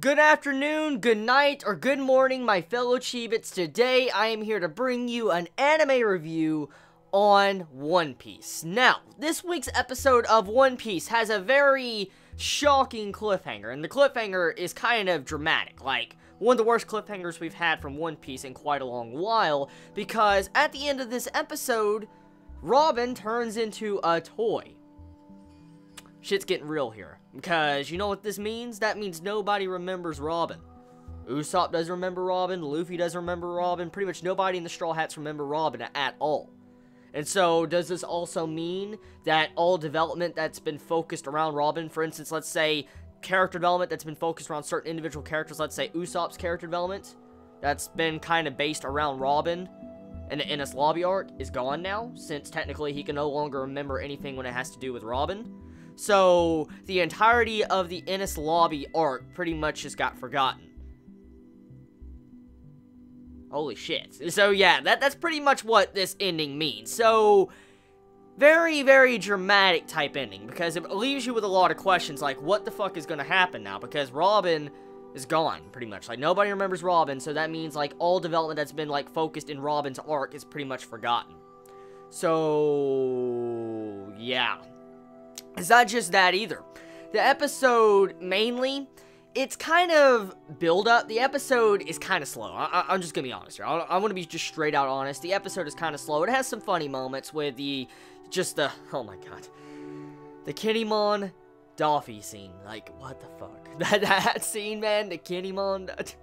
Good afternoon, good night, or good morning, my fellow Chibits. Today, I am here to bring you an anime review on One Piece. Now, this week's episode of One Piece has a very shocking cliffhanger, and the cliffhanger is kind of dramatic, like one of the worst cliffhangers we've had from One Piece in quite a long while, because at the end of this episode, Robin turns into a toy. Shit's getting real here, because you know what this means? That means nobody remembers Robin. Usopp doesn't remember Robin, Luffy doesn't remember Robin, pretty much nobody in the Straw Hats remember Robin at all. And so, does this also mean that all development that's been focused around Robin, for instance, let's say, character development that's been focused around certain individual characters, let's say Usopp's character development, that's been kind of based around Robin, and the Enies Lobby arc is gone now, since technically he can no longer remember anything when it has to do with Robin. So, the entirety of the Enies Lobby arc pretty much just got forgotten. Holy shit. So, yeah, that's pretty much what this ending means. So, very, very dramatic type ending, because it leaves you with a lot of questions, like, what the fuck is gonna happen now? Because Robin is gone, pretty much. Like, nobody remembers Robin, so that means, like, all development that's been, like, focused in Robin's arc is pretty much forgotten. So, yeah. It's not just that either. The episode, mainly, it's kind of build-up. The episode is kind of slow. I'm just gonna be honest here. I want to be just straight out honest. The episode is kind of slow. It has some funny moments with oh my god. The Kinemon Doffy scene. Like, what the fuck? That scene, man, the Kinemon...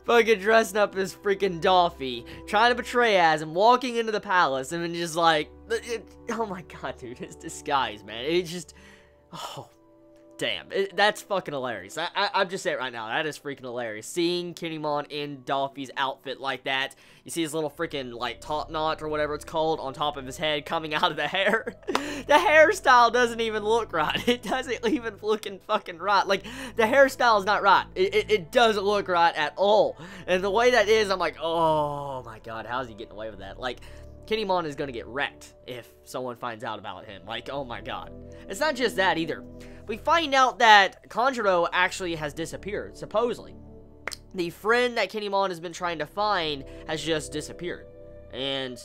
fucking dressing up as freaking Doffy, trying to betray as him, walking into the palace, and then just like, oh my god, dude, his disguise, man, it just, oh, damn, that's fucking hilarious. I'm just saying it right now, that is freaking hilarious. Seeing Kinemon in Doffy's outfit like that, you see his little freaking, like, top knot, or whatever it's called, on top of his head, coming out of the hair. The hairstyle doesn't even look right. It doesn't even looking fucking right. Like, the hairstyle is not right. It doesn't look right at all. And the way that is, I'm like, oh my god, how's he getting away with that? Like, Kinemon is gonna get wrecked if someone finds out about him. Like, oh my god. It's not just that either. We find out that Kanjuro actually has disappeared, supposedly. The friend that Kinemon has been trying to find has just disappeared. And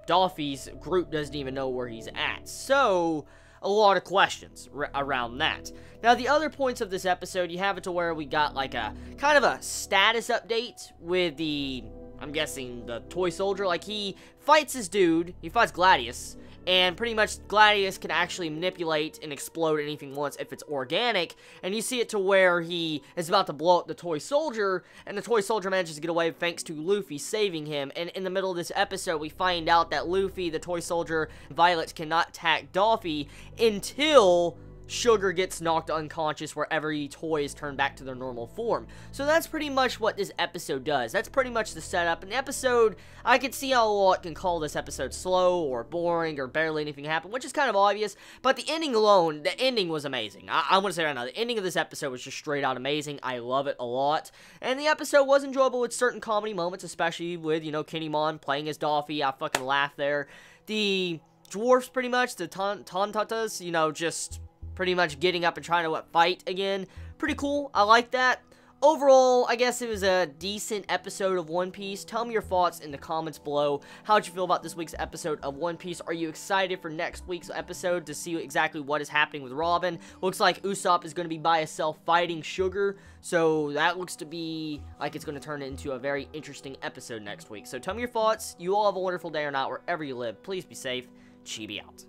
Doffy's group doesn't even know where he's at. So, a lot of questions around that. Now, the other points of this episode, you have it to where we got like a kind of a status update with the, I'm guessing, the toy soldier. Like, he fights his dude, he fights Gladius, and pretty much Gladius can actually manipulate and explode anything once if it's organic, and you see it to where he is about to blow up the toy soldier, and the toy soldier manages to get away thanks to Luffy saving him. And in the middle of this episode, we find out that Luffy, the toy soldier, Violet cannot attack Doffy until Sugar gets knocked unconscious wherever the toys turn back to their normal form. So that's pretty much what this episode does. That's pretty much the setup. And the episode, I could see how a lot can call this episode slow or boring or barely anything happened, which is kind of obvious. But the ending alone, the ending was amazing. I want to say right now, the ending of this episode was just straight out amazing. I love it a lot. And the episode was enjoyable with certain comedy moments, especially with, you know, Kinemon playing as Doffy. I fucking laughed there. The dwarfs, pretty much, the Tontatas, you know, just pretty much getting up and trying to fight again. Pretty cool. I like that. Overall, I guess it was a decent episode of One Piece. Tell me your thoughts in the comments below. How'd you feel about this week's episode of One Piece? Are you excited for next week's episode to see exactly what is happening with Robin? Looks like Usopp is going to be by himself fighting Sugar. So that looks to be like it's going to turn into a very interesting episode next week. So tell me your thoughts. You all have a wonderful day or not, wherever you live. Please be safe. Chibi out.